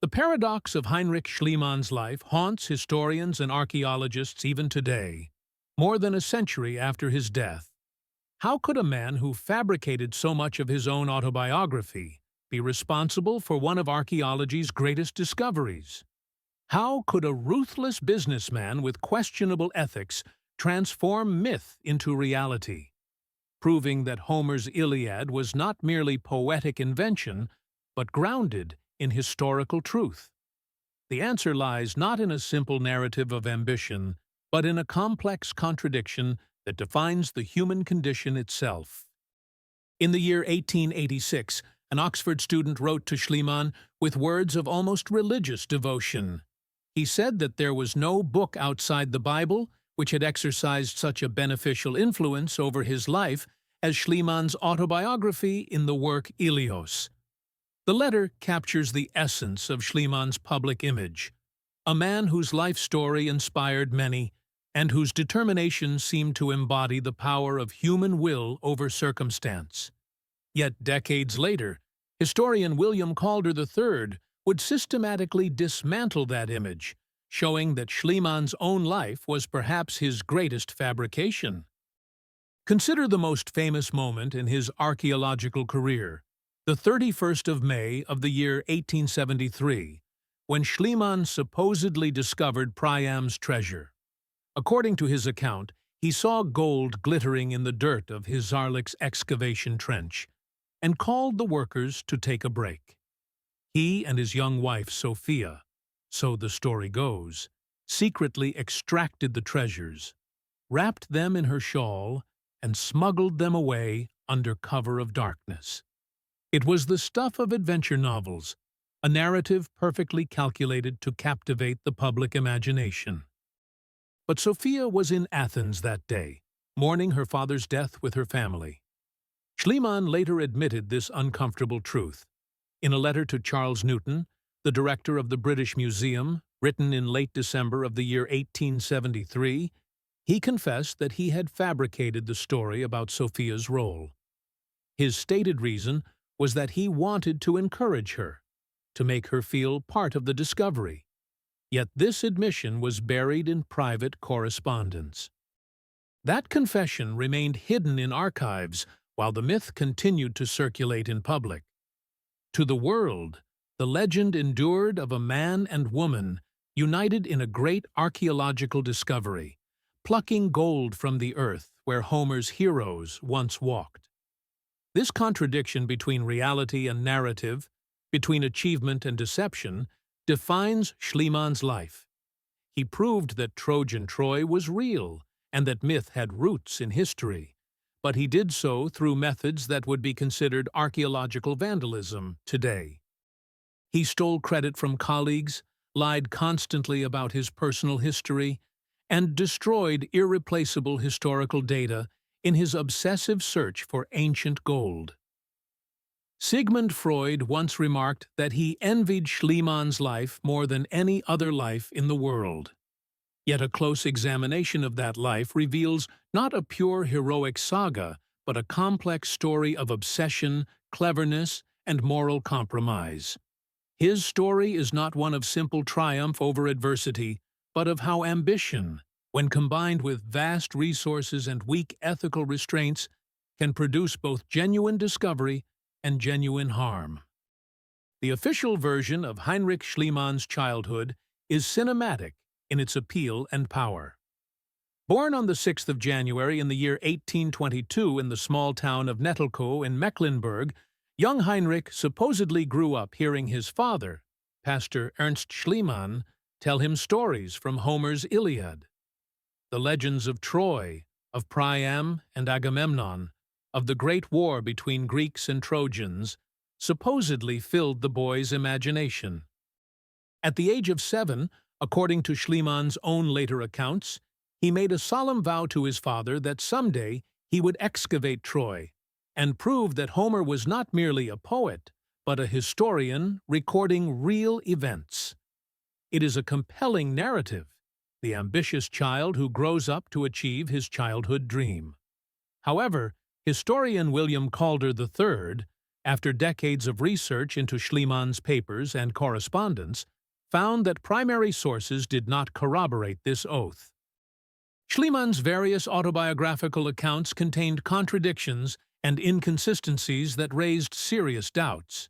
The paradox of Heinrich Schliemann's life haunts historians and archaeologists even today, more than a century after his death. How could a man who fabricated so much of his own autobiography be responsible for one of archaeology's greatest discoveries? How could a ruthless businessman with questionable ethics transform myth into reality, proving that Homer's Iliad was not merely poetic invention, but grounded in historical truth? The answer lies not in a simple narrative of ambition, but in a complex contradiction that defines the human condition itself. In the year 1886, an Oxford student wrote to Schliemann with words of almost religious devotion. He said that there was no book outside the Bible which had exercised such a beneficial influence over his life as Schliemann's autobiography in the work Ilios. The letter captures the essence of Schliemann's public image, a man whose life story inspired many and whose determination seemed to embody the power of human will over circumstance. Yet decades later, historian William Calder III would systematically dismantle that image, showing that Schliemann's own life was perhaps his greatest fabrication. Consider the most famous moment in his archaeological career, the 31st of May of the year 1873, when Schliemann supposedly discovered Priam's treasure. According to his account, he saw gold glittering in the dirt of his Zarlik's excavation trench and called the workers to take a break. He and his young wife, Sophia, so the story goes, secretly extracted the treasures, wrapped them in her shawl, and smuggled them away under cover of darkness. It was the stuff of adventure novels, a narrative perfectly calculated to captivate the public imagination. But Sophia was in Athens that day, mourning her father's death with her family. Schliemann later admitted this uncomfortable truth. In a letter to Charles Newton, the director of the British Museum, written in late December of the year 1873, he confessed that he had fabricated the story about Sophia's role. His stated reason was that he wanted to encourage her, to make her feel part of the discovery. Yet this admission was buried in private correspondence. That confession remained hidden in archives while the myth continued to circulate in public. To the world, the legend endured of a man and woman united in a great archaeological discovery, plucking gold from the earth where Homer's heroes once walked. This contradiction between reality and narrative, between achievement and deception, defines Schliemann's life. He proved that Trojan Troy was real and that myth had roots in history, but he did so through methods that would be considered archaeological vandalism today. He stole credit from colleagues, lied constantly about his personal history, and destroyed irreplaceable historical data in his obsessive search for ancient gold. Sigmund Freud once remarked that he envied Schliemann's life more than any other life in the world. Yet a close examination of that life reveals not a pure heroic saga, but a complex story of obsession, cleverness, and moral compromise. His story is not one of simple triumph over adversity, but of how ambition, when combined with vast resources and weak ethical restraints, can produce both genuine discovery and genuine harm. The official version of Heinrich Schliemann's childhood is cinematic in its appeal and power. Born on the 6th of January in the year 1822 in the small town of Nettelkow in Mecklenburg, young Heinrich supposedly grew up hearing his father, Pastor Ernst Schliemann, tell him stories from Homer's Iliad. The legends of Troy, of Priam and Agamemnon, of the great war between Greeks and Trojans, supposedly filled the boy's imagination. At the age of 7, according to Schliemann's own later accounts, he made a solemn vow to his father that someday he would excavate Troy and prove that Homer was not merely a poet, but a historian recording real events. It is a compelling narrative, the ambitious child who grows up to achieve his childhood dream. However, historian William Calder III after decades of research into Schliemann's papers and correspondence, found that primary sources did not corroborate this oath. Schliemann's various autobiographical accounts contained contradictions and inconsistencies that raised serious doubts.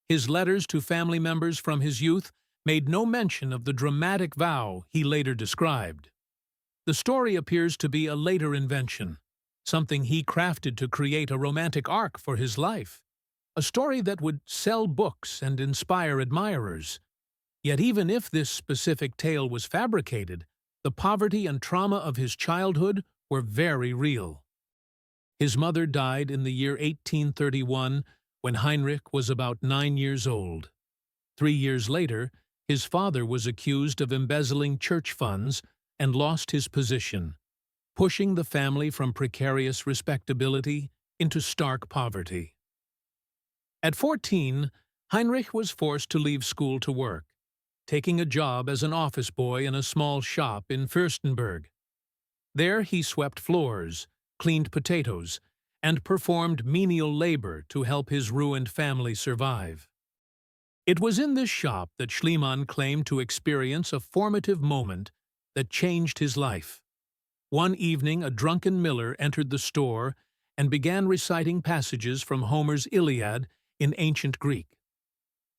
His letters to family members from his youth made no mention of the dramatic vow he later described. The story appears to be a later invention, something he crafted to create a romantic arc for his life, a story that would sell books and inspire admirers. Yet even if this specific tale was fabricated, the poverty and trauma of his childhood were very real. His mother died in the year 1831 when Heinrich was about 9 years old. 3 years later, his father was accused of embezzling church funds and lost his position, pushing the family from precarious respectability into stark poverty. At 14, Heinrich was forced to leave school to work, taking a job as an office boy in a small shop in Fürstenberg. There he swept floors, cleaned potatoes, and performed menial labor to help his ruined family survive. It was in this shop that Schliemann claimed to experience a formative moment that changed his life. One evening, a drunken miller entered the store and began reciting passages from Homer's Iliad in ancient Greek.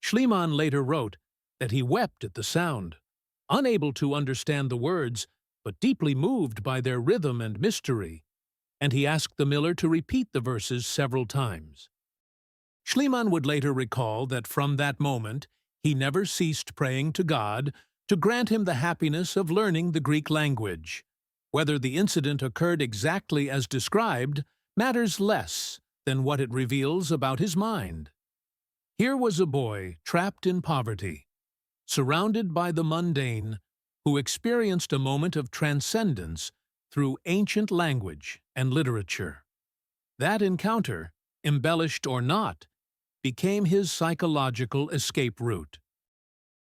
Schliemann later wrote that he wept at the sound, unable to understand the words, but deeply moved by their rhythm and mystery, and he asked the miller to repeat the verses several times. Schliemann would later recall that from that moment he never ceased praying to God to grant him the happiness of learning the Greek language. Whether the incident occurred exactly as described matters less than what it reveals about his mind. Here was a boy trapped in poverty, surrounded by the mundane, who experienced a moment of transcendence through ancient language and literature. That encounter, embellished or not, became his psychological escape route.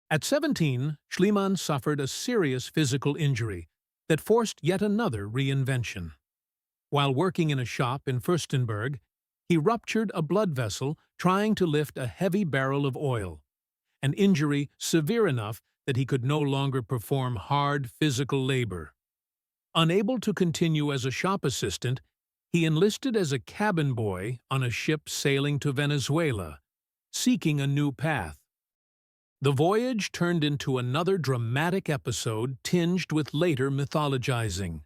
At 17, Schliemann suffered a serious physical injury that forced yet another reinvention. While working in a shop in Fürstenberg, he ruptured a blood vessel trying to lift a heavy barrel of oil, an injury severe enough that he could no longer perform hard physical labor. Unable to continue as a shop assistant, he enlisted as a cabin boy on a ship sailing to Venezuela, seeking a new path. The voyage turned into another dramatic episode tinged with later mythologizing.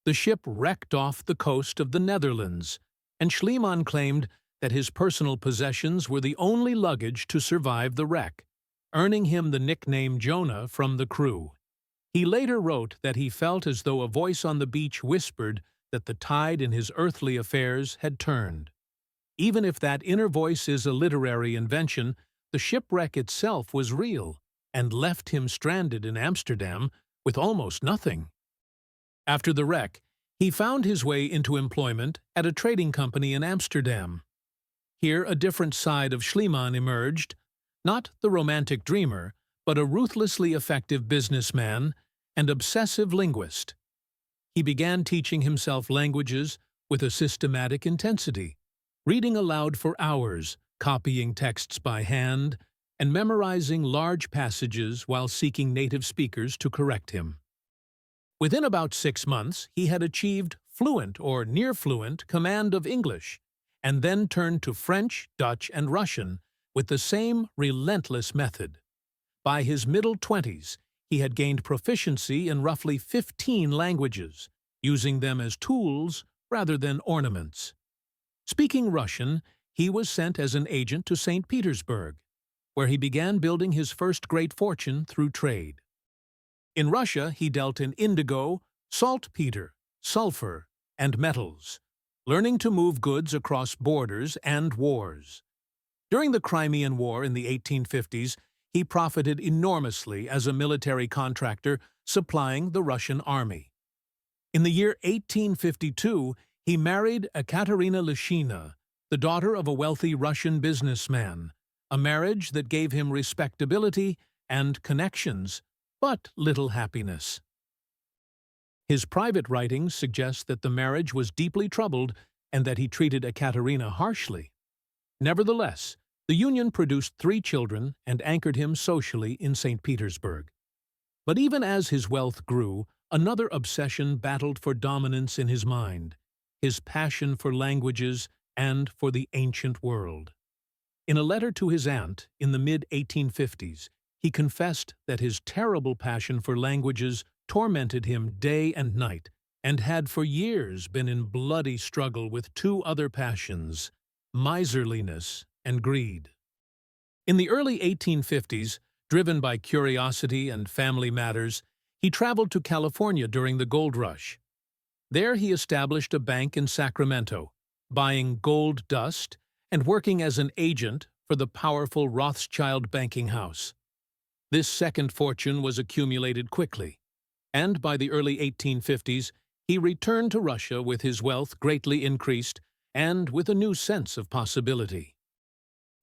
The ship wrecked off the coast of the Netherlands, and Schliemann claimed that his personal possessions were the only luggage to survive the wreck, earning him the nickname Jonah from the crew. He later wrote that he felt as though a voice on the beach whispered that the tide in his earthly affairs had turned. Even if that inner voice is a literary invention, the shipwreck itself was real and left him stranded in Amsterdam with almost nothing. After the wreck, he found his way into employment at a trading company in Amsterdam. Here a different side of Schliemann emerged, not the romantic dreamer, but a ruthlessly effective businessman and obsessive linguist. He began teaching himself languages with a systematic intensity, reading aloud for hours, copying texts by hand, and memorizing large passages while seeking native speakers to correct him. Within about 6 months, he had achieved fluent or near-fluent command of English, and then turned to French, Dutch, and Russian with the same relentless method. By his middle 20s, he had gained proficiency in roughly 15 languages, using them as tools rather than ornaments. Speaking Russian, he was sent as an agent to St. Petersburg, where he began building his first great fortune through trade. In Russia, he dealt in indigo, saltpeter, sulfur, and metals, learning to move goods across borders and wars. During the Crimean War in the 1850s, he profited enormously as a military contractor supplying the Russian army. In the year 1852, he married Ekaterina Lishina, the daughter of a wealthy Russian businessman, a marriage that gave him respectability and connections, but little happiness. His private writings suggest that the marriage was deeply troubled and that he treated Ekaterina harshly. Nevertheless, the union produced 3 children and anchored him socially in St. Petersburg. But even as his wealth grew, another obsession battled for dominance in his mind: his passion for languages and for the ancient world. In a letter to his aunt in the mid-1850s, he confessed that his terrible passion for languages tormented him day and night, and had for years been in bloody struggle with 2 other passions: miserliness and greed. In the early 1850s, driven by curiosity and family matters, he traveled to California during the gold rush. There he established a bank in Sacramento, buying gold dust and working as an agent for the powerful Rothschild banking house. This second fortune was accumulated quickly, and by the early 1850s, he returned to Russia with his wealth greatly increased and with a new sense of possibility.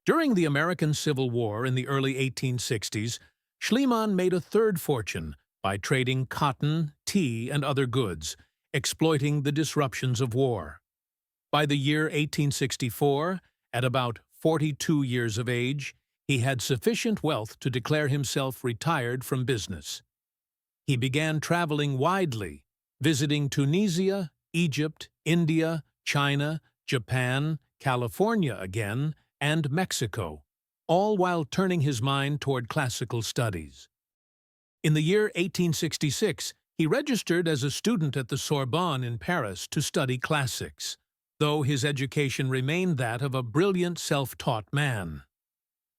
During the American Civil War in the early 1860s, Schliemann made a third fortune by trading cotton, tea, and other goods, exploiting the disruptions of war. By the year 1864, at about 42 years of age, he had sufficient wealth to declare himself retired from business. He began traveling widely, visiting Tunisia, Egypt, India, China, Japan, California again, and Mexico, all while turning his mind toward classical studies. In the year 1866, he registered as a student at the Sorbonne in Paris to study classics, though his education remained that of a brilliant self-taught man.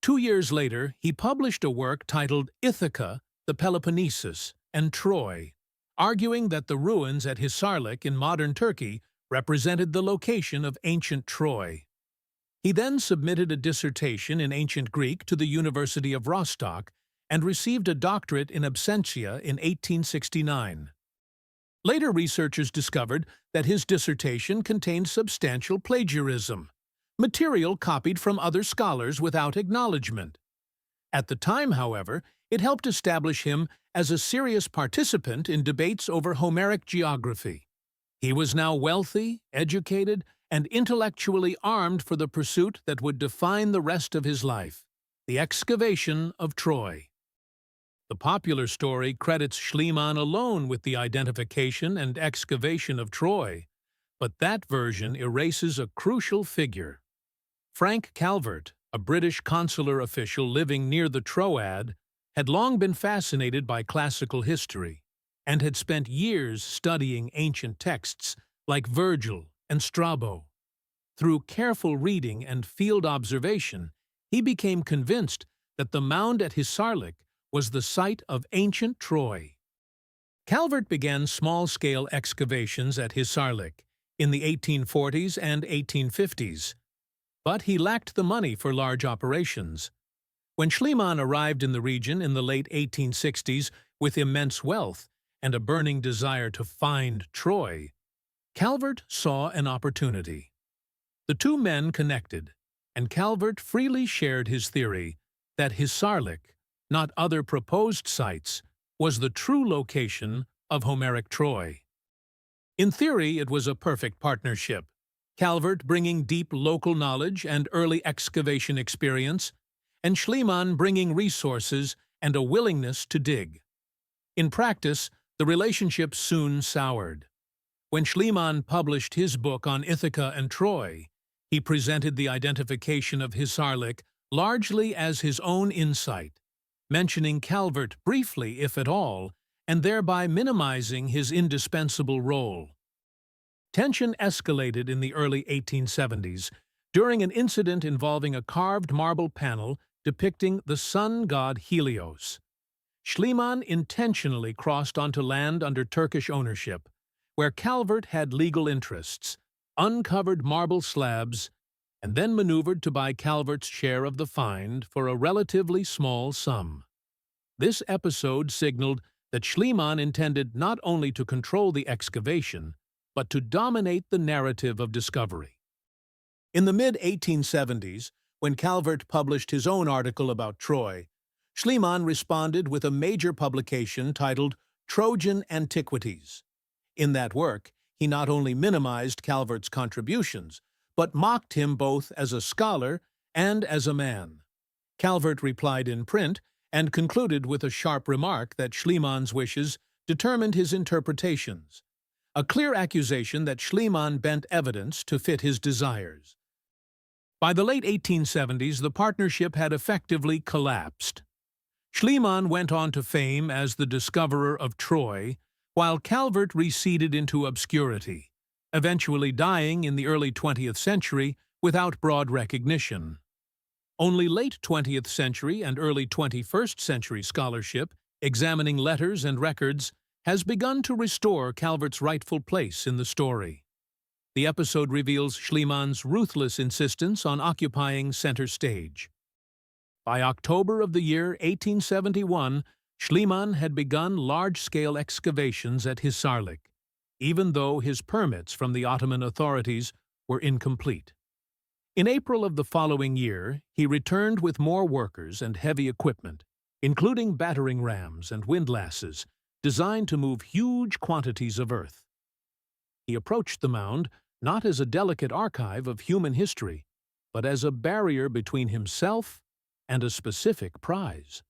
2 years later, he published a work titled Ithaca, the Peloponnesus, and Troy, arguing that the ruins at Hisarlik in modern Turkey represented the location of ancient Troy. He then submitted a dissertation in ancient Greek to the University of Rostock and received a doctorate in absentia in 1869. Later researchers discovered that his dissertation contained substantial plagiarism, material copied from other scholars without acknowledgement. At the time, however, it helped establish him as a serious participant in debates over Homeric geography. He was now wealthy, educated, and intellectually armed for the pursuit that would define the rest of his life: the excavation of Troy. The popular story credits Schliemann alone with the identification and excavation of Troy, but that version erases a crucial figure. Frank Calvert, a British consular official living near the Troad, had long been fascinated by classical history and had spent years studying ancient texts like Virgil and Strabo. Through careful reading and field observation, he became convinced that the mound at Hisarlik was the site of ancient Troy. Calvert began small-scale excavations at Hisarlik in the 1840s and 1850s, but he lacked the money for large operations. When Schliemann arrived in the region in the late 1860s with immense wealth and a burning desire to find Troy, Calvert saw an opportunity. The 2 men connected, and Calvert freely shared his theory that Hisarlik, not other proposed sites, was the true location of Homeric Troy. In theory, it was a perfect partnership, Calvert bringing deep local knowledge and early excavation experience, and Schliemann bringing resources and a willingness to dig. In practice, the relationship soon soured. When Schliemann published his book on Ithaca and Troy, he presented the identification of Hisarlik largely as his own insight, mentioning Calvert briefly, if at all, and thereby minimizing his indispensable role. Tension escalated in the early 1870s during an incident involving a carved marble panel depicting the sun god Helios. Schliemann intentionally crossed onto land under Turkish ownership, where Calvert had legal interests, uncovered marble slabs, and then maneuvered to buy Calvert's share of the find for a relatively small sum. This episode signaled that Schliemann intended not only to control the excavation, but to dominate the narrative of discovery. In the mid-1870s, when Calvert published his own article about Troy, Schliemann responded with a major publication titled Trojan Antiquities. In that work, he not only minimized Calvert's contributions, but mocked him both as a scholar and as a man. Calvert replied in print and concluded with a sharp remark that Schliemann's wishes determined his interpretations, a clear accusation that Schliemann bent evidence to fit his desires. By the late 1870s, the partnership had effectively collapsed. Schliemann went on to fame as the discoverer of Troy, while Calvert receded into obscurity, eventually dying in the early 20th century without broad recognition. Only late 20th century and early 21st century scholarship, examining letters and records, has begun to restore Calvert's rightful place in the story. The episode reveals Schliemann's ruthless insistence on occupying center stage. By October of the year 1871, Schliemann had begun large-scale excavations at Hisarlik, even though his permits from the Ottoman authorities were incomplete. In April of the following year, he returned with more workers and heavy equipment, including battering rams and windlasses, designed to move huge quantities of earth. He approached the mound not as a delicate archive of human history, but as a barrier between himself and a specific prize.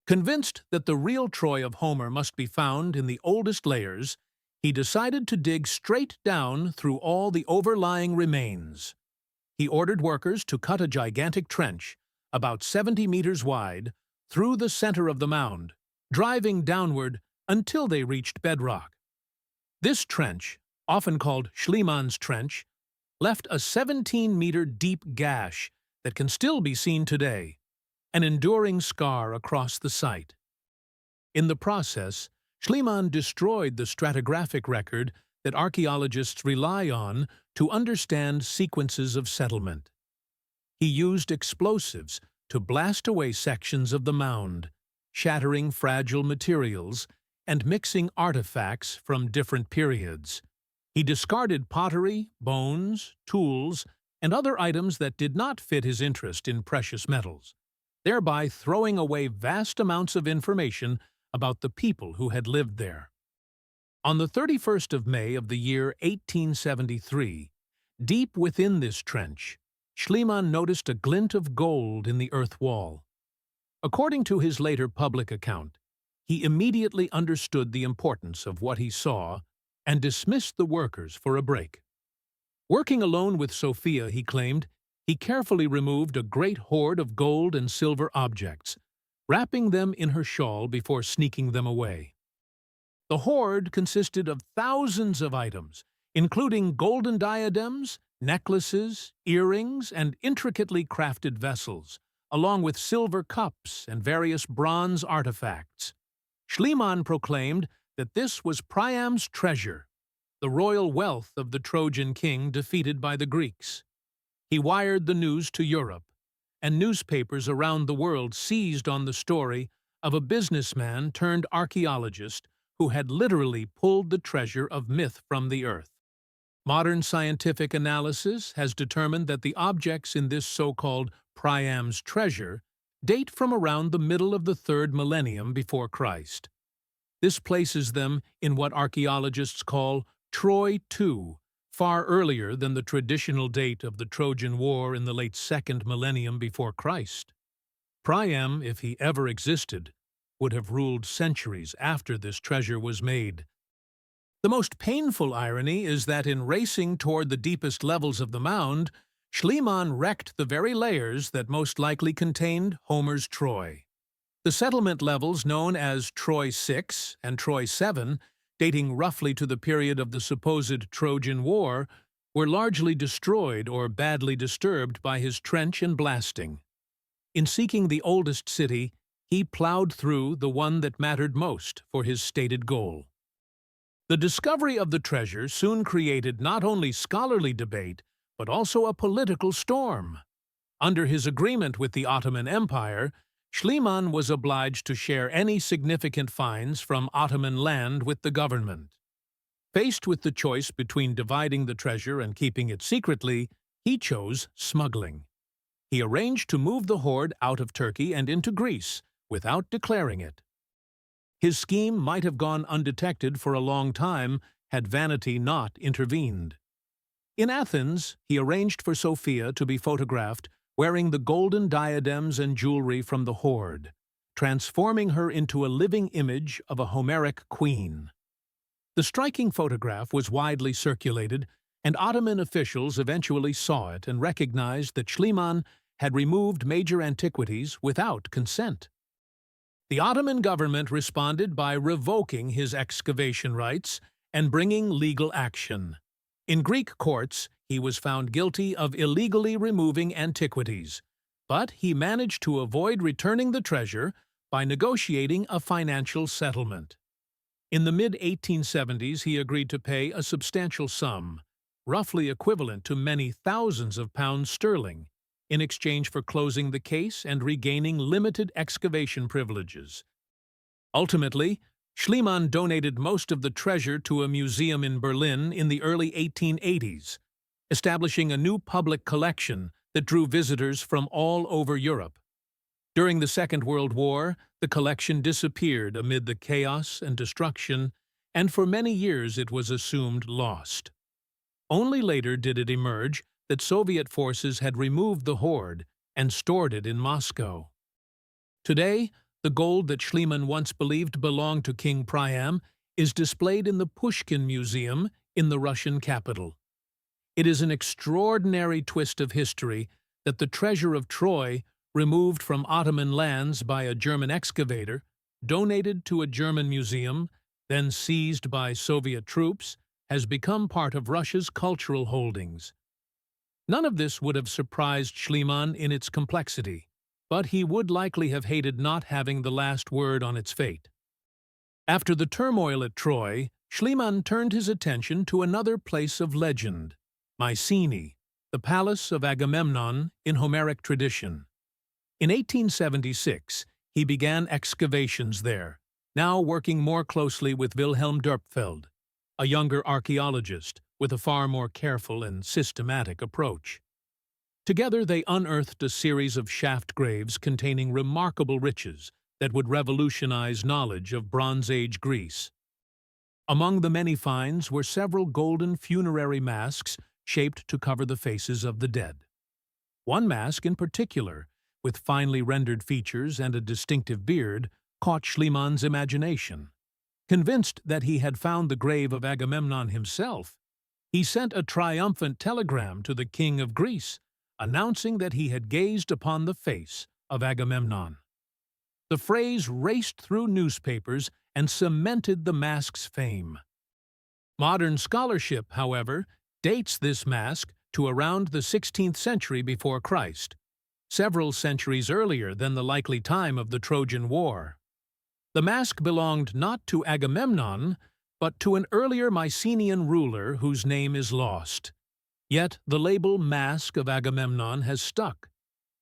Convinced that the real Troy of Homer must be found in the oldest layers, he decided to dig straight down through all the overlying remains. He ordered workers to cut a gigantic trench, about 70 meters wide, through the center of the mound, driving downward until they reached bedrock. This trench, often called Schliemann's Trench, left a 17-meter deep gash that can still be seen today, an enduring scar across the site. In the process, Schliemann destroyed the stratigraphic record that archaeologists rely on to understand sequences of settlement. He used explosives to blast away sections of the mound, shattering fragile materials and mixing artifacts from different periods. He discarded pottery, bones, tools, and other items that did not fit his interest in precious metals, thereby throwing away vast amounts of information about the people who had lived there. On the 31st of May of the year 1873, deep within this trench, Schliemann noticed a glint of gold in the earth wall. According to his later public account, he immediately understood the importance of what he saw and dismissed the workers for a break. Working alone with Sophia, he claimed, he carefully removed a great hoard of gold and silver objects, wrapping them in her shawl before sneaking them away. The hoard consisted of thousands of items, including golden diadems, necklaces, earrings, and intricately crafted vessels, along with silver cups and various bronze artifacts. Schliemann proclaimed that this was Priam's treasure, the royal wealth of the Trojan king defeated by the Greeks. He wired the news to Europe, and newspapers around the world seized on the story of a businessman turned archaeologist who had literally pulled the treasure of myth from the earth. Modern scientific analysis has determined that the objects in this so-called Priam's treasure date from around the middle of the 3rd millennium before Christ. This places them in what archaeologists call Troy II, far earlier than the traditional date of the Trojan War in the late 2nd millennium before Christ. Priam, if he ever existed, would have ruled centuries after this treasure was made. The most painful irony is that in racing toward the deepest levels of the mound, Schliemann wrecked the very layers that most likely contained Homer's Troy. The settlement levels known as Troy VI and Troy VII, dating roughly to the period of the supposed Trojan War, were largely destroyed or badly disturbed by his trench and blasting. In seeking the oldest city, he plowed through the one that mattered most for his stated goal. The discovery of the treasure soon created not only scholarly debate, but also a political storm. Under his agreement with the Ottoman Empire, Schliemann was obliged to share any significant finds from Ottoman land with the government. Faced with the choice between dividing the treasure and keeping it secretly, he chose smuggling. He arranged to move the hoard out of Turkey and into Greece without declaring it. His scheme might have gone undetected for a long time had vanity not intervened. In Athens, he arranged for Sophia to be photographed wearing the golden diadems and jewelry from the hoard, transforming her into a living image of a Homeric queen. The striking photograph was widely circulated, and Ottoman officials eventually saw it and recognized that Schliemann had removed major antiquities without consent. The Ottoman government responded by revoking his excavation rights and bringing legal action. In Greek courts, he was found guilty of illegally removing antiquities, but he managed to avoid returning the treasure by negotiating a financial settlement. In the mid-1870s, he agreed to pay a substantial sum, roughly equivalent to many thousands of pounds sterling, in exchange for closing the case and regaining limited excavation privileges. Ultimately, Schliemann donated most of the treasure to a museum in Berlin in the early 1880s, establishing a new public collection that drew visitors from all over Europe. During the Second World War, the collection disappeared amid the chaos and destruction, and for many years it was assumed lost. Only later did it emerge that Soviet forces had removed the hoard and stored it in Moscow. Today, the gold that Schliemann once believed belonged to King Priam is displayed in the Pushkin Museum in the Russian capital. It is an extraordinary twist of history that the treasure of Troy, removed from Ottoman lands by a German excavator, donated to a German museum, then seized by Soviet troops, has become part of Russia's cultural holdings. None of this would have surprised Schliemann in its complexity, but he would likely have hated not having the last word on its fate. After the turmoil at Troy, Schliemann turned his attention to another place of legend, Mycenae, the palace of Agamemnon in Homeric tradition. In 1876, he began excavations there, now working more closely with Wilhelm Dörpfeld, a younger archaeologist with a far more careful and systematic approach. Together they unearthed a series of shaft graves containing remarkable riches that would revolutionize knowledge of Bronze Age Greece. Among the many finds were several golden funerary masks shaped to cover the faces of the dead. One mask in particular, with finely rendered features and a distinctive beard, caught Schliemann's imagination. Convinced that he had found the grave of Agamemnon himself, he sent a triumphant telegram to the king of Greece, announcing that he had gazed upon the face of Agamemnon. The phrase raced through newspapers and cemented the mask's fame. Modern scholarship, however, dates this mask to around the 16th century before Christ, several centuries earlier than the likely time of the Trojan War. The mask belonged not to Agamemnon, but to an earlier Mycenaean ruler whose name is lost. Yet the label Mask of Agamemnon has stuck,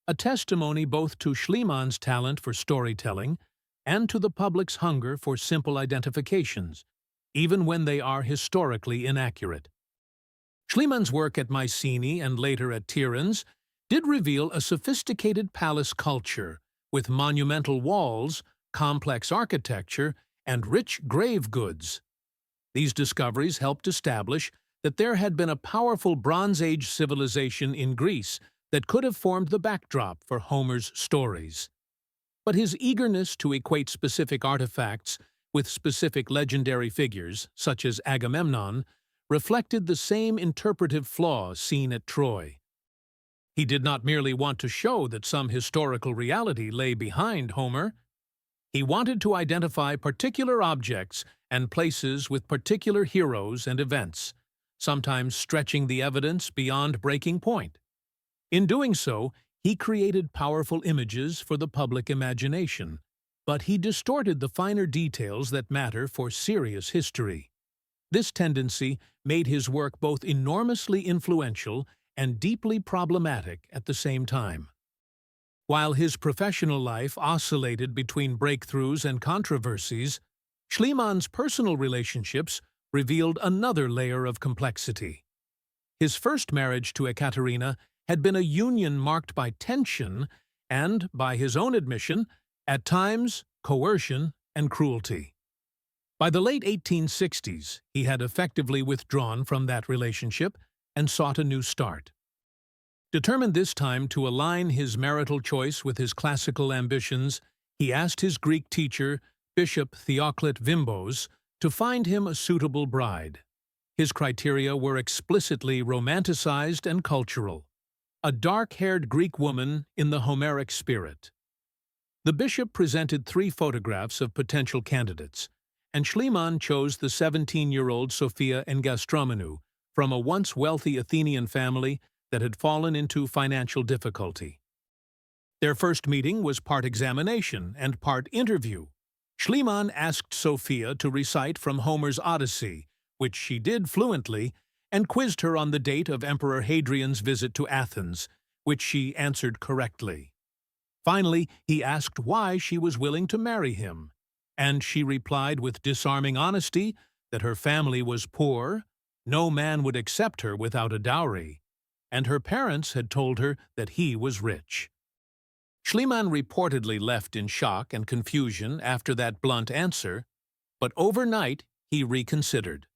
a testimony both to Schliemann's talent for storytelling and to the public's hunger for simple identifications, even when they are historically inaccurate. Schliemann's work at Mycenae and later at Tiryns did reveal a sophisticated palace culture with monumental walls, complex architecture, and rich grave goods. These discoveries helped establish that there had been a powerful Bronze Age civilization in Greece that could have formed the backdrop for Homer's stories. But his eagerness to equate specific artifacts with specific legendary figures, such as Agamemnon, reflected the same interpretive flaws seen at Troy. He did not merely want to show that some historical reality lay behind Homer. He wanted to identify particular objects and places with particular heroes and events, sometimes stretching the evidence beyond breaking point. In doing so, he created powerful images for the public imagination, but he distorted the finer details that matter for serious history. This tendency made his work both enormously influential and deeply problematic at the same time. While his professional life oscillated between breakthroughs and controversies, Schliemann's personal relationships revealed another layer of complexity. His first marriage to Ekaterina had been a union marked by tension and, by his own admission, at times coercion and cruelty. By the late 1860s, he had effectively withdrawn from that relationship and sought a new start. Determined this time to align his marital choice with his classical ambitions, he asked his Greek teacher, Bishop Theoclit Vimbos, to find him a suitable bride. His criteria were explicitly romanticized and cultural. A dark-haired Greek woman in the Homeric spirit. The bishop presented 3 photographs of potential candidates, and Schliemann chose the 17-year-old Sophia Engastromenou from a once wealthy Athenian family that had fallen into financial difficulty. Their first meeting was part examination and part interview. Schliemann asked Sophia to recite from Homer's Odyssey, which she did fluently, and quizzed her on the date of Emperor Hadrian's visit to Athens, which she answered correctly. Finally, he asked why she was willing to marry him, and she replied with disarming honesty that her family was poor, no man would accept her without a dowry, and her parents had told her that he was rich. Schliemann reportedly left in shock and confusion after that blunt answer, but overnight he reconsidered.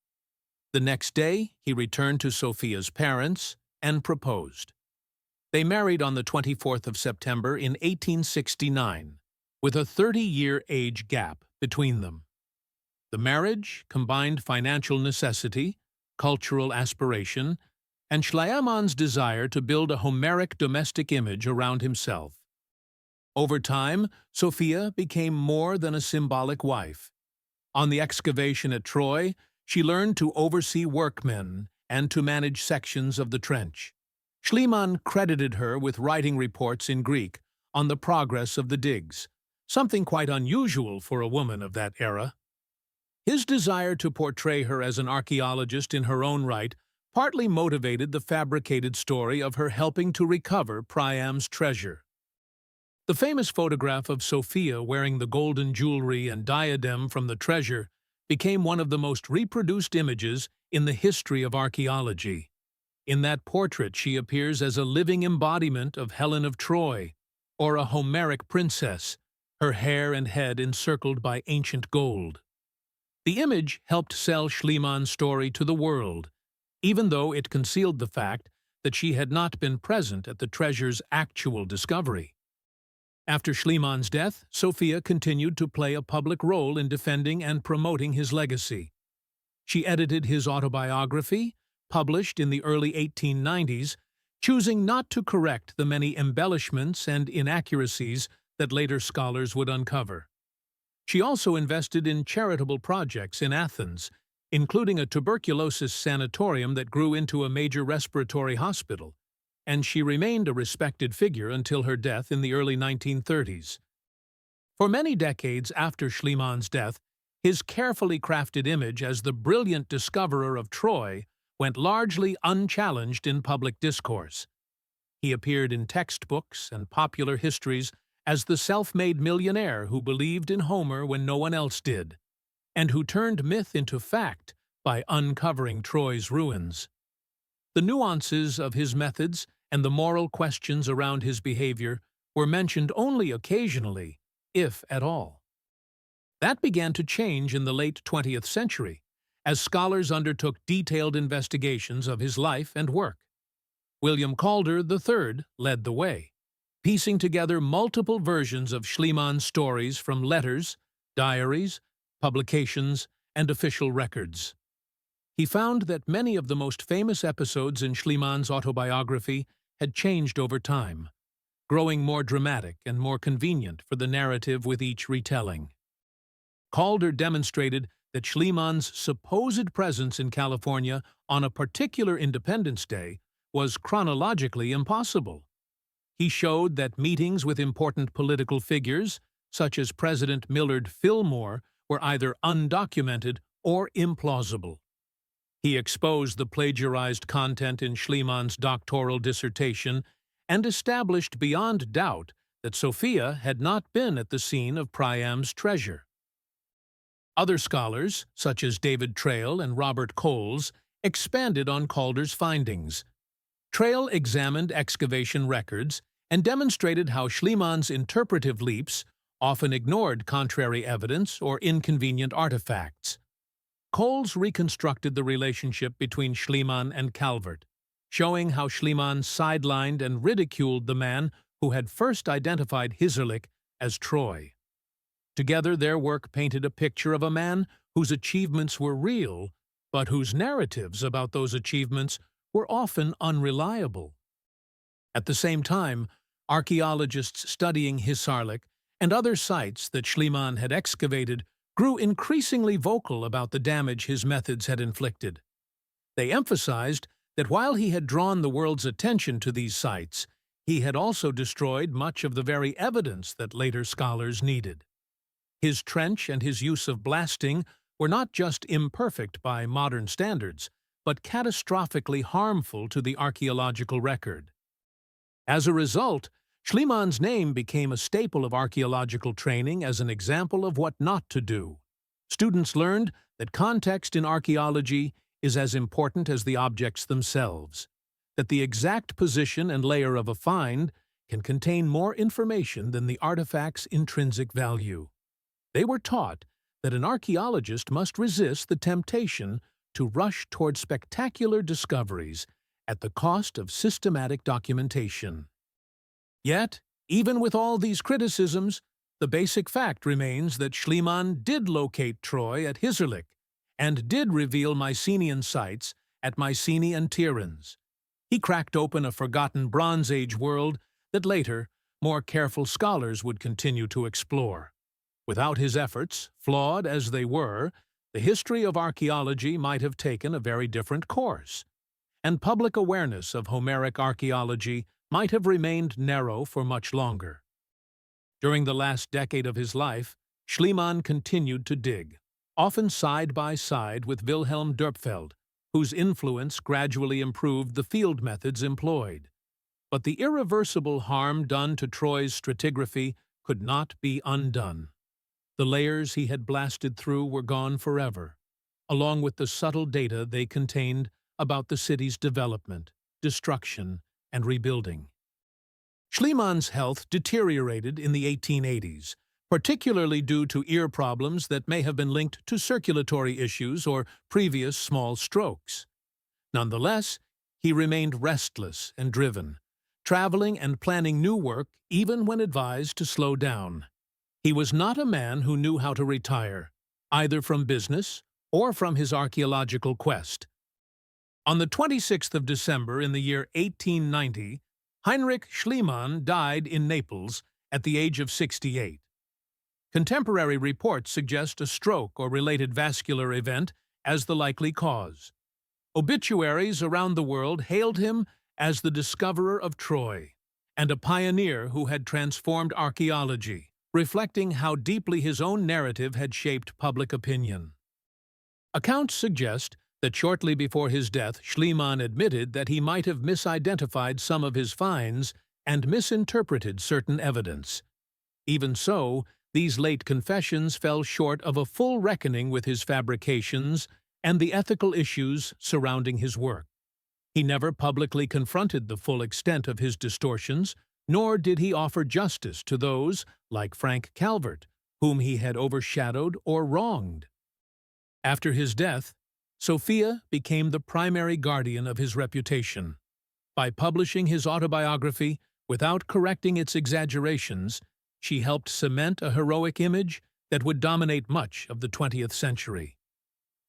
The next day, he returned to Sophia's parents and proposed. They married on the 24th of September in 1869, with a 30-year age gap between them. The marriage combined financial necessity, cultural aspiration, and Schliemann's desire to build a Homeric domestic image around himself. Over time, Sophia became more than a symbolic wife. On the excavation at Troy, she learned to oversee workmen and to manage sections of the trench. Schliemann credited her with writing reports in Greek on the progress of the digs, something quite unusual for a woman of that era. His desire to portray her as an archaeologist in her own right partly motivated the fabricated story of her helping to recover Priam's treasure. The famous photograph of Sophia wearing the golden jewelry and diadem from the treasure became one of the most reproduced images in the history of archaeology. In that portrait, she appears as a living embodiment of Helen of Troy, or a Homeric princess, her hair and head encircled by ancient gold. The image helped sell Schliemann's story to the world, even though it concealed the fact that she had not been present at the treasure's actual discovery. After Schliemann's death, Sophia continued to play a public role in defending and promoting his legacy. She edited his autobiography, published in the early 1890s, choosing not to correct the many embellishments and inaccuracies that later scholars would uncover. She also invested in charitable projects in Athens, including a tuberculosis sanatorium that grew into a major respiratory hospital, and she remained a respected figure until her death in the early 1930s. For many decades after Schliemann's death, his carefully crafted image as the brilliant discoverer of Troy went largely unchallenged in public discourse. He appeared in textbooks and popular histories as the self-made millionaire who believed in Homer when no one else did, and who turned myth into fact by uncovering Troy's ruins. The nuances of his methods and the moral questions around his behavior were mentioned only occasionally, if at all. That began to change in the late 20th century, as scholars undertook detailed investigations of his life and work. William Calder III led the way, piecing together multiple versions of Schliemann's stories from letters, diaries, publications, and official records. He found that many of the most famous episodes in Schliemann's autobiography had changed over time, growing more dramatic and more convenient for the narrative with each retelling. Calder demonstrated that Schliemann's supposed presence in California on a particular Independence Day was chronologically impossible. He showed that meetings with important political figures, such as President Millard Fillmore, were either undocumented or implausible. He exposed the plagiarized content in Schliemann's doctoral dissertation and established beyond doubt that Sophia had not been at the scene of Priam's treasure. Other scholars, such as David Trail and Robert Coles, expanded on Calder's findings. Trail examined excavation records and demonstrated how Schliemann's interpretive leaps often ignored contrary evidence or inconvenient artifacts. Coles reconstructed the relationship between Schliemann and Calvert, showing how Schliemann sidelined and ridiculed the man who had first identified Hizerlich as Troy. Together, their work painted a picture of a man whose achievements were real, but whose narratives about those achievements were often unreliable. At the same time, archaeologists studying Hizarlik and other sites that Schliemann had excavated grew increasingly vocal about the damage his methods had inflicted. They emphasized that while he had drawn the world's attention to these sites, he had also destroyed much of the very evidence that later scholars needed. His trench and his use of blasting were not just imperfect by modern standards, but catastrophically harmful to the archaeological record. As a result, Schliemann's name became a staple of archaeological training as an example of what not to do. Students learned that context in archaeology is as important as the objects themselves, that the exact position and layer of a find can contain more information than the artifact's intrinsic value. They were taught that an archaeologist must resist the temptation to rush toward spectacular discoveries at the cost of systematic documentation. Yet, even with all these criticisms, the basic fact remains that Schliemann did locate Troy at Hizerlich and did reveal Mycenaean sites at Mycenae and Tiryns. He cracked open a forgotten Bronze Age world that later, more careful scholars would continue to explore. Without his efforts, flawed as they were, the history of archaeology might have taken a very different course, and public awareness of Homeric archaeology might have remained narrow for much longer. During the last decade of his life, Schliemann continued to dig, often side by side with Wilhelm Dörpfeld, whose influence gradually improved the field methods employed. But the irreversible harm done to Troy's stratigraphy could not be undone. The layers he had blasted through were gone forever, along with the subtle data they contained about the city's development, destruction, and rebuilding. Schliemann's health deteriorated in the 1880s, particularly due to ear problems that may have been linked to circulatory issues or previous small strokes. Nonetheless, he remained restless and driven, traveling and planning new work even when advised to slow down. He was not a man who knew how to retire, either from business or from his archaeological quest. On the 26th of December in the year 1890, Heinrich Schliemann died in Naples at the age of 68. Contemporary reports suggest a stroke or related vascular event as the likely cause. Obituaries around the world hailed him as the discoverer of Troy and a pioneer who had transformed archaeology, reflecting how deeply his own narrative had shaped public opinion. Accounts suggest that shortly before his death, Schliemann admitted that he might have misidentified some of his finds and misinterpreted certain evidence. Even so, these late confessions fell short of a full reckoning with his fabrications and the ethical issues surrounding his work. He never publicly confronted the full extent of his distortions, nor did he offer justice to those, like Frank Calvert, whom he had overshadowed or wronged. After his death, Sophia became the primary guardian of his reputation. By publishing his autobiography without correcting its exaggerations, she helped cement a heroic image that would dominate much of the 20th century.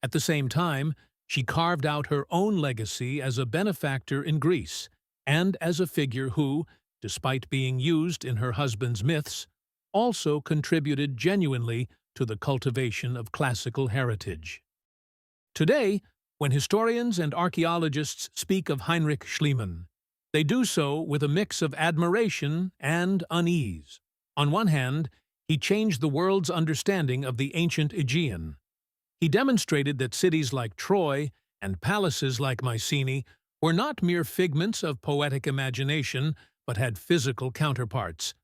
At the same time, she carved out her own legacy as a benefactor in Greece and as a figure who, despite being used in her husband's myths, also contributed genuinely to the cultivation of classical heritage. Today, when historians and archaeologists speak of Heinrich Schliemann, they do so with a mix of admiration and unease. On one hand, he changed the world's understanding of the ancient Aegean. He demonstrated that cities like Troy and palaces like Mycenae were not mere figments of poetic imagination, but had physical counterparts.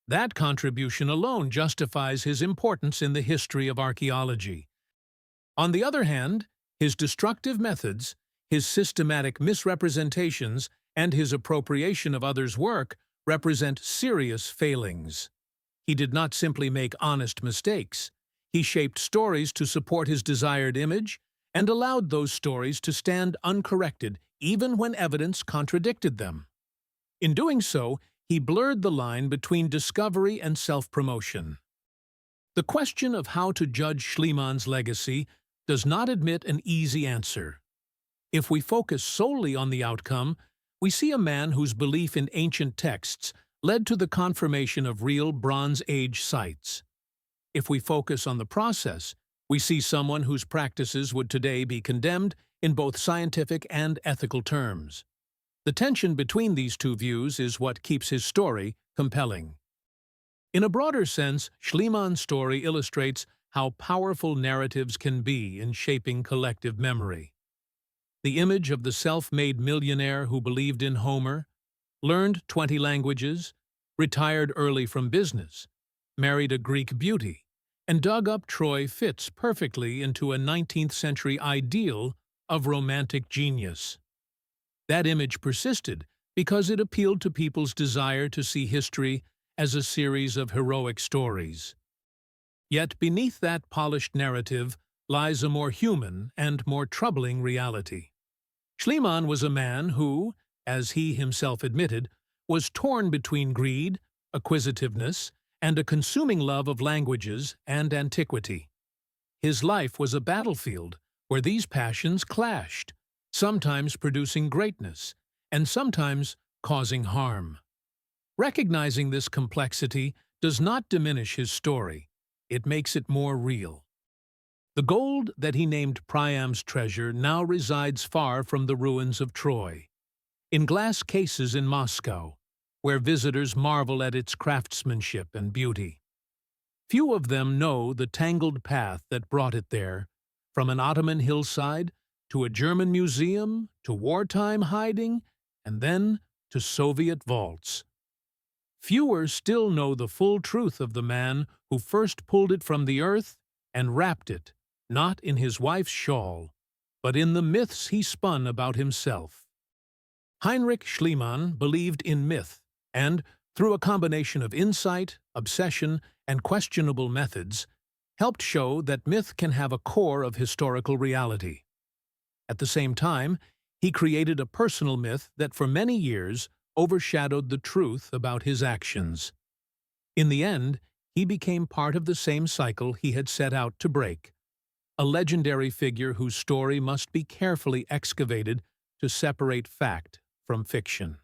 That contribution alone justifies his importance in the history of archaeology. On the other hand, his destructive methods, his systematic misrepresentations, and his appropriation of others' work represent serious failings. He did not simply make honest mistakes. He shaped stories to support his desired image and allowed those stories to stand uncorrected even when evidence contradicted them. In doing so, he blurred the line between discovery and self-promotion. The question of how to judge Schliemann's legacy does not admit an easy answer. If we focus solely on the outcome, we see a man whose belief in ancient texts led to the confirmation of real Bronze Age sites. If we focus on the process, we see someone whose practices would today be condemned in both scientific and ethical terms. The tension between these two views is what keeps his story compelling. In a broader sense, Schliemann's story illustrates how powerful narratives can be in shaping collective memory. The image of the self-made millionaire who believed in Homer, learned 20 languages, retired early from business, married a Greek beauty, and dug up Troy fits perfectly into a 19th century ideal of romantic genius. That image persisted because it appealed to people's desire to see history as a series of heroic stories. Yet beneath that polished narrative lies a more human and more troubling reality. Schliemann was a man who, as he himself admitted, was torn between greed, acquisitiveness, and a consuming love of languages and antiquity. His life was a battlefield where these passions clashed, sometimes producing greatness, and sometimes causing harm. Recognizing this complexity does not diminish his story, it makes it more real. The gold that he named Priam's treasure now resides far from the ruins of Troy, in glass cases in Moscow, where visitors marvel at its craftsmanship and beauty. Few of them know the tangled path that brought it there, from an Ottoman hillside to a German museum, to wartime hiding, and then to Soviet vaults. Fewer still know the full truth of the man who first pulled it from the earth and wrapped it, not in his wife's shawl, but in the myths he spun about himself. Heinrich Schliemann believed in myth, and, through a combination of insight, obsession, and questionable methods, helped show that myth can have a core of historical reality. At the same time, he created a personal myth that for many years overshadowed the truth about his actions. In the end, he became part of the same cycle he had set out to break, a legendary figure whose story must be carefully excavated to separate fact from fiction.